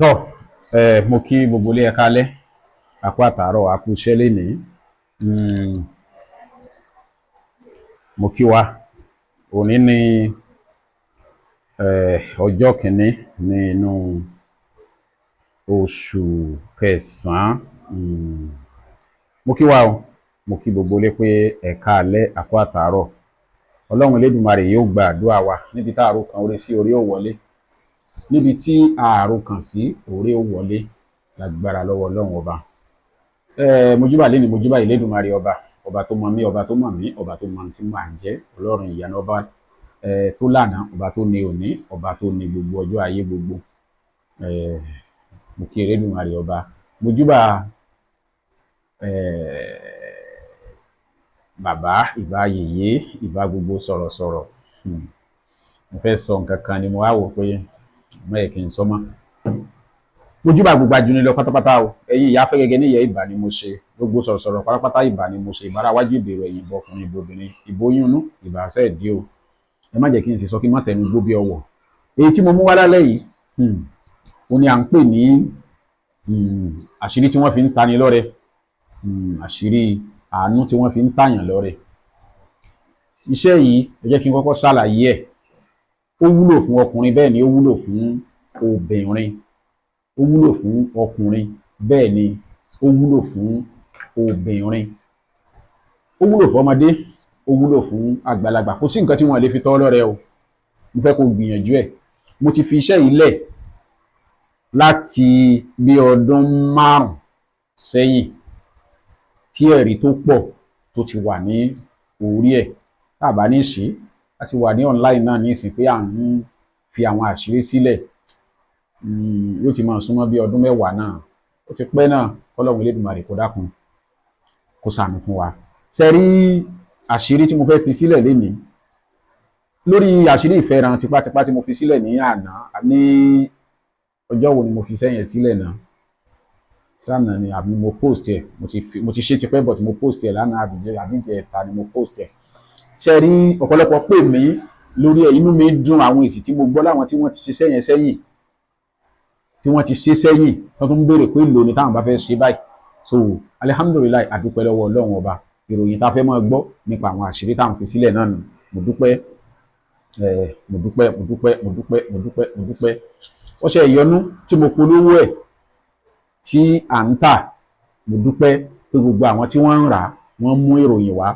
tọ́ mo kí gbogbo ilé ẹ káalẹ́, àkú àtàárọ̀, àkú iṣẹ́ lénìí. Mo kí wa, òní ní ọjọ́ kìíní nínú oṣù kẹsàn-án. Mo kí wa o, mo kí gbogbo ilé pé ẹ káalẹ́, àkú àtàárọ̀. Ọlọ́run Elédùmarè yóò gba àdúrà wa. Níbi tá àrò kan oore sí, oore ó wọlé. Níbi tí ààrò kàn sí, oore ó wọlé lágbára lọ́wọ́ Ọlọ́run ọba. Mojúbà lénìí, mojúbà Elédùmarè ọba tó mọ mí, ọba tó mọ̀ mí, ọba tó mọ tí màá jẹ́, Ọlọ́run ìyanu, ọba tó lánàá, ọba tó ní òní, ọba tó ní gbogbo ọjọ́ ayé gbogbo. Mo kí Elédùmarè ọba. Mojúbà bàbá, ìbà yèyé, ìbà gbogbo sọ̀rọ̀sọ̀rọ̀. Mo fẹ́ sọ nǹkan kan ni mo wá wò pé mo yẹ kí n sọ mọ́. Mojúbà gbogbo ajúni lọ pátápátá o. Ẹ̀yin ìyá fẹ́ gẹ́gẹ́ níyẹ̀ ìbà ni mo ṣe. Gbogbo sọ̀rọ̀sọ̀rọ̀ pátápátá ìbà ni mo ṣe. Ìbára wájú ìbèrò ẹ̀yìn, ìbọkùnrin ìbòbìnrin, ìbóyún inú, ìbà àṣẹ ìdí o. Ẹ má jẹ́ kí n sì sọ kí n má tẹnu gbó bí ọwọ́. Èyí tí mo mú wá lálẹ́ yìí, òun ni à ń pè ní àṣírí tí wọ́n fi ń tani lọ́rẹ. Àṣírí àánú tí wọ́n fi ń tàyàn lọ́rẹ. Iṣẹ́ yìí, ẹ jẹ́ kí n kọ́kọ́ ṣàlàyé ẹ̀. Ó wúlò fún ọkùnrin, bẹ́ẹ̀ ni ó wúlò fún obìnrin. Ó wúlò fún ọkùnrin, bẹ́ẹ̀ ni ó wúlò fún obìnrin. Ó wúlò fún ọmọdé, ó wúlò fún àgbàlagbà. Kò sí nǹkan tí wọ́n lè fi tọ́ lọ́rẹ o. Mo fẹ́ kó gbìyànjú ẹ̀. Mo ti fi iṣẹ́ yìí lẹ̀ láti bí ọdún 5 sẹ́yìn, tí ẹ̀rí tó pọ̀ tó ti wà ní orí ẹ̀. Tá bá ní ṣe, a ti wà ní online náà ní ìsìn pé à ń fi àwọn àṣírí sílẹ̀. Yóò ti máa súnmọ́ bí ọdún 10 náà. Ó ti pẹ́ náà, k'Ọlọ́run Elédùmarè kó dákun kó ṣàánú fún wa. Ṣé rí àṣírí tí mo fẹ́ fi sílẹ̀ lénìí, lórí àṣírí ìfẹ́ràn tipátipá tí mo fi sílẹ̀ ní àná, ní ọjọ́ wo ni mo fi sẹ́yìn sílẹ̀ náà? Sànà ni àbí mo post ẹ̀? Mo ti ṣe tipẹ́ but mo post ẹ̀ lánàá àbí ìjẹta ni mo post ẹ̀. Ṣé rí ọ̀pọ̀lọpọ̀ pè mí lórí ẹ̀, inú mi dùn àwọn èsì tí mo gbọ́ láwọn tí wọ́n ti ṣe sẹ́yìn sẹ́yìn, tí wọ́n ti ṣe sẹ́yìn, wọ́n tún ń béèrè pé èlò ni táwọn bá fẹ́ ṣe báyìí. So alihamudulilayi, àdúpẹ́ lọ́wọ́ Ọlọ́run ọba. Ìròyìn tá a fẹ́ máa gbọ́ nípa àwọn àṣírí táwọn fi sílẹ̀ náà nù. Mo dúpẹ́, mo dúpẹ́, mo dúpẹ́, mo dúpẹ́, mo dúpẹ́, mo dúpẹ́. Ọṣẹ ìyọnú tí mo polówó ẹ̀ tí à ń tà, mo dúpẹ́ pé gbogbo àwọn tí wọ́n ń rà wọ́n mú ìròyìn wá.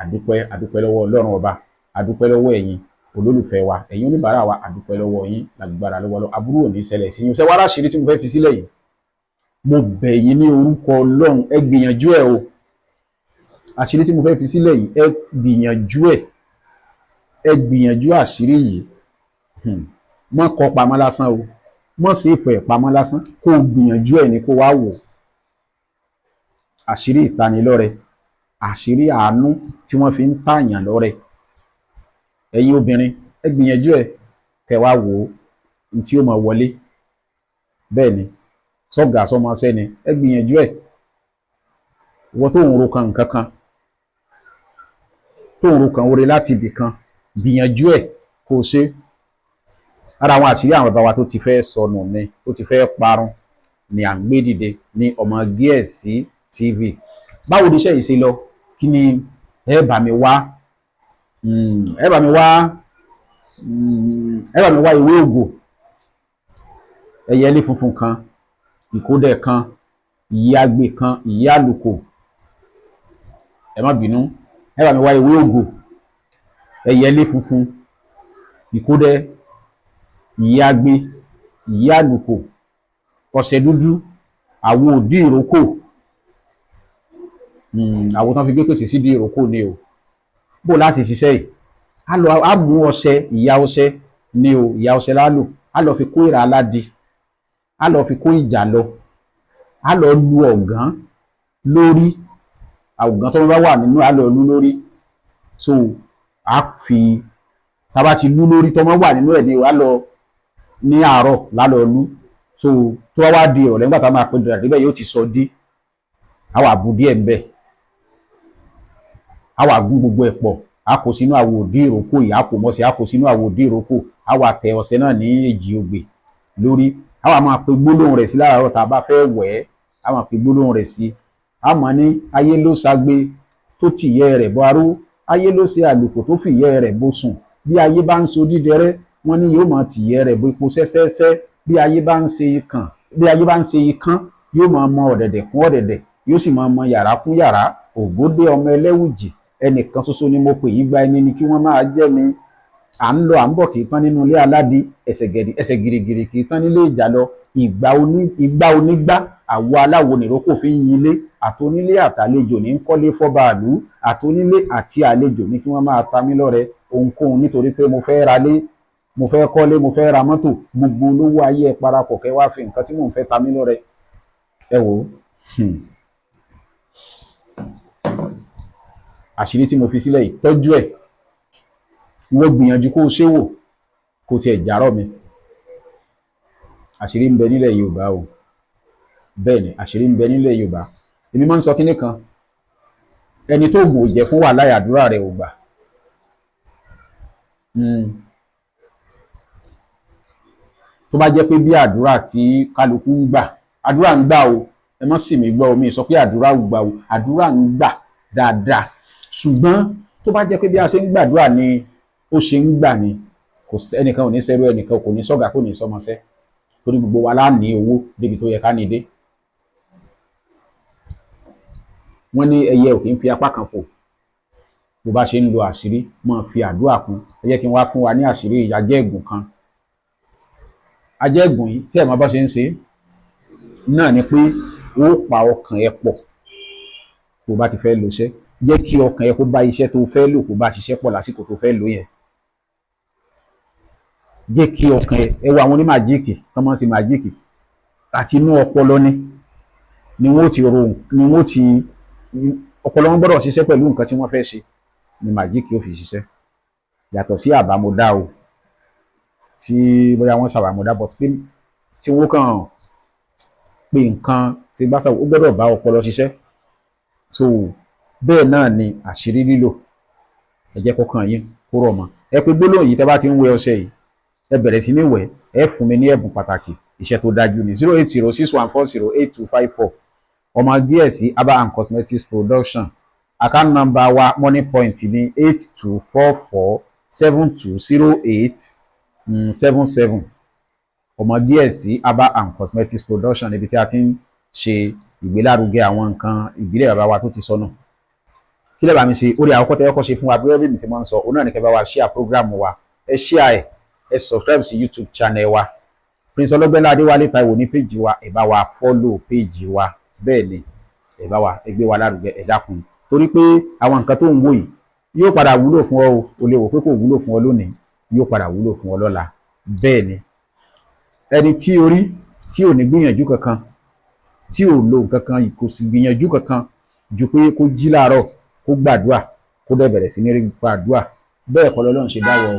Àdúpẹ́, àdúpẹ́ lọ́wọ́ Ọlọ́run ọba. Àdúpẹ́ lọ́wọ́ ẹ̀yin olólùfẹ́ wa, ẹ̀yin oníbàárà wa, àdúpẹ́ lọ́wọ́ yín lágbára lọ́wọ́ Ọlọ́run. Aburú ò ní ṣẹlẹ̀ sí yín. Ṣé wàá ráṣírí tí mo fẹ́ fi sílẹ̀ yìí? Mo bẹ̀ yín ní orúkọ Ọlọ́run, ẹ gbìyànjú ẹ̀ o. Àṣírí tí mo fẹ́ fi sílẹ̀ yìí, ẹ gbìyànjú ẹ̀. Ẹ gbìyànjú àṣírí yìí. Mọ́ kọ pamọ́ lásán o. Mọ́ sí ìfẹ́ pamọ́ lásán. Kó o gbìyànjú ẹ̀ ni kó wá wò. Àṣírí ìtanilọ́rẹ. Àṣírí àánú tí wọ́n fi ń tàyàn lọ́rẹ. Ẹ̀yin obìnrin, ẹ gbìyànjú ẹ̀ kẹ́ wá wò ó ní tí ó máa wọlé. Bẹ́ẹ̀ ni, sọ́gà sọmọṣẹ́ ni, ẹ gbìyànjú ẹ̀. Ìwọ tó ń ro kan nǹkan kan, tó ń ro kan oore láti ibì kan, gbìyànjú ẹ̀ kó o ṣe. Ara àwọn àṣírí àwọn bàbá wa tó ti fẹ́ sọnù ni, tó ti fẹ́ parun ni à ń gbé dìde ní Ọmọ Gíẹ̀sì TV. Báwo ni iṣẹ́ yìí ṣe lọ? Kí ni ẹ bá mi wá? Ẹ bá mi wá ìwé ògo, ẹyẹlé funfun kan, ìkódẹ kan, ìyí agbe kan, ìyí àlùkò. Ẹ má bínú. Ẹ bá mi wá ìwé ògo, ẹyẹlé funfun, ìkódẹ, ìyí agbe, ìyí àlùkò, ọṣẹ dúdú, àwo òdí ìrókò. Àwo tán fi gbé pèsè sídìí ìrókò ni o. Bó láti ṣiṣẹ́ yìí? A mú ọṣẹ, ìyá ọṣẹ ni o, ìyá ọṣẹ lálò. A lọ fi kó ìrà aládì, a lọ fi kó ìjàlọ, a lọ lu ọ̀gán lórí. Àwògán tó bá wà nínú, a lọ lú lórí. So a fi, tá bá ti lú lórí tó wà nínú ẹ̀ ni a lọ ní àárọ̀ lálọ lú. So tó wá di ìrọ̀lẹ́ nígbà tá máa pè dàdé bẹ́ẹ̀ yóò ti sọ dí. A wà bu díẹ̀ ńbẹ̀. A wà gún gbogbo ẹ̀ pọ̀. A kó sínú àwo òdí ìrókò yìí, a kó mọ́sẹ̀, a kó sínú àwo òdí ìrókò. A wà tẹ ọṣẹ náà ní èjì ogbè lórí. a wá máa pe gbólóhùn rẹ̀ sí láàárọ̀ tá a bá fẹ́ wẹ̀ ẹ́, a máa pe gbólóhùn rẹ̀ sí. A máa ní ayé ló ṣagbe tó tìyẹ́ rẹ̀ bọ́ aró, ayé ló ṣe àlùkò tó fìyẹ́ rẹ̀ bó sùn, bí ayé bá ń so dídẹrẹ́ wọ́n ní yóò máa tìyẹ́ rẹ̀ bó epo sẹ́sẹ́sẹ́, bí ayé bá ń ṣe ikán yóò máa mọ ọ̀dẹ̀dẹ̀ kún ọ̀dẹ̀dẹ̀, yóò sì máa mọ yàrá kún yàrá. Ògòdè ọmọ ẹlẹ́wùjì ẹnìkan ṣoṣo ni mo pè yí gba ẹni ni kí wọ́n máa jẹ́ mi. À ń lọ à ń bọ̀ kì í tán nínú ilé aládìí, ẹsẹ̀ gìrìgìrì kì í tán nílé ìjàlọ. Ìgbà onígbá àwo aláwo nìrókò fi ń yin ilé, àtonílé àtàlejò ní ń kọ́lé fọ́bàálù, àtonílé àti àlejò ní kí wọ́n máa ta mí lọ́rẹ ohunkóhun nítorí pé mo fẹ́ ra lé, mo fẹ́ kọ́lé, mo fẹ́ ra mọ́tò. Gbogbo olówó ayé ẹ parapọ̀ kẹ́ wá fi nǹkan tí mò ń fẹ́ ta mí lọ́rẹ. Ẹ wò ó, àṣírí tí mo fi sílẹ̀ yìí tọ́jú ẹ̀, wọ́n gbìyànjú kó o ṣe wò kó tiẹ̀ járọ̀ mi. Àṣírí ń bẹ nílẹ̀ Yorùbá o, bẹ́ẹ̀ ni àṣírí ń bẹ nílẹ̀ Yorùbá. Èmi máa ń sọ kinní kan, ẹni tó gùn ò jẹ́ fún wàhálà àdúrà rẹ̀ ò gbà. Tó bá jẹ́ pé bí àdúrà tí kálukú ń gbà, àdúrà ń gbà o, ẹ má sì mí gbọ́ omi sọ pé àdúrà ò gbà o, àdúrà ń gbà dáadáa. Ṣùgbọ́n tó bá jẹ́ pé bí a ṣe ń gbàdúrà ni ó ṣe ń gbà ni, ẹnìkan ò ní sẹ́rú, ẹnìkan kò ní sọ́gà, kò ní sọmọṣẹ́, torí gbogbo wa lá ní owó débi tó yẹ ká ní dé. Wọ́n ní ẹyẹ ò kì í fi apá kan fò. Bó bá ṣe ń lo àṣírí máa fi àdúrà kún. Ẹ jẹ́ kí n wá fún wa ní àṣírí ajẹ́gùn kan. Ajẹ́gùn yìí tí ẹ̀ mọ̀ bá ṣe ń ṣe náà ni pé ó pa ọkàn ẹ pọ̀ bó bá ti fẹ́ lo iṣẹ́. Jẹ́ kí ọkàn ẹ kó bá iṣẹ́ tó fẹ́ lò kó bá ṣiṣẹ́ pọ̀ lásìkò tó fẹ́ lò yẹn. Jẹ́ kí ọkàn ẹ wo àwọn onímàjíìkì tán máa ń ṣe màjíìkì àti inú ọpọlọ ni wọ́n ti ro, ni wọ́n ti ọpọlọ wọn gbọ́dọ̀ ṣiṣẹ́ pẹ̀lú nǹkan tí wọ́n fẹ́ ṣe ni màjíìkì ó fi ṣiṣẹ́. Yàtọ̀ sí àbámọ̀dá o, tí bóyá wọ́n ṣàbámọ̀dá bọ̀ tí wọ́n kàn pé nǹkan ṣe gbásà ó gbọ́dọ̀ bá ọpọlọ ṣiṣẹ́. So bẹ́ẹ̀ náà ni àṣírí lílò. Ẹ jẹ́ kọ́kàn yín kó rọ̀ mọ́. Ẹ pé gbólóhùn yìí tẹ́ bá ti ń wẹ ọṣẹ yìí, ẹ bẹ̀rẹ̀ sí ní wẹ̀, ẹ fún mi ní ẹ̀bùn pàtàkì. Iṣẹ́ tó dájú ni 08061408254. Ọmọ díẹ̀ sí Aba and Cosmetics Production. Account number wa Money Point ní 8244720877. Ọmọ díẹ̀ sí Aba and Cosmetics Production níbi tí a ti ń ṣe ìgbélárugẹ àwọn nǹkan ìbílẹ̀ bàbá wa tó ti sọnù. Kí lẹ bá mi ṣe? Orí àkọ́kọ́ tẹ́ kọ́kọ́ ṣe fún wa bí mi ti máa ń sọ, òun náà ni kẹ́ bá wa share program wa. Ẹ share ẹ subscribe sí YouTube channel wa Prince Ọlọ́gbẹ́nlá Adéwálé Táíwò ní page wa, ẹ bá wa follow page wa. Bẹ́ẹ̀ ni ẹ bá wa gbé wa lárugẹ, ẹ dákun, torí pé àwọn nǹkan tó ń wò yìí yóò padà wúlò fún ọ o lè wò pé kò wúlò fún ọ lónìí, yóò padà wúlò fún ọ lọ́la. Bẹ́ẹ̀ ni ẹni tí orí tí ò ní gbìyànjú kankan, tí ò lo nǹkan kan, kò sì gbìyànjú kankan ju pé kó jí láàárọ̀ kó gbàdúrà kó dẹ̀ bẹ̀rẹ̀ sí ní rí gbàdúrà. Bẹ́ẹ̀ kọ́ lọ́lọ́run ṣe dáwọ́ o.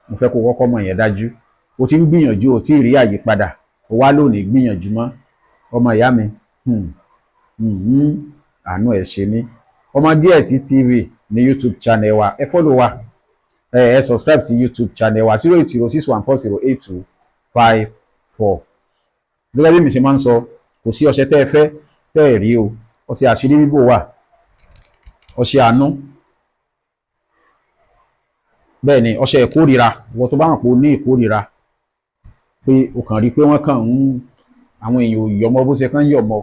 Mo fẹ́ kó kọ́kọ́ mọ̀ yẹn dájú. O ti ń gbìyànjú, o ti rí àyípadà, o wá lónìí gbìyànjú mọ́. Ọmọ ìyá mi, àánú ẹ̀ ṣe mí. Ọmọ DSC TV ní YouTube channel wa, ẹ follow wa, ẹ subscribe sí YouTube channel wa 08061408254. Gẹ́gẹ́ bí mi ṣe máa ń sọ, kò sí ọṣẹ tẹ́ ẹ fẹ́ tẹ́ ẹ rí o. Ọṣẹ àṣírí bíbò wà, ọṣẹ àánú, bẹ́ẹ̀ ni ọṣẹ ìkórira. Ìwọ tó bá mọ̀ pé o ní ìkórira, pé o kàn rí pé wọ́n kàn ń àwọn èèyàn ò yọmọ bó ṣe kàn ń yọmọ,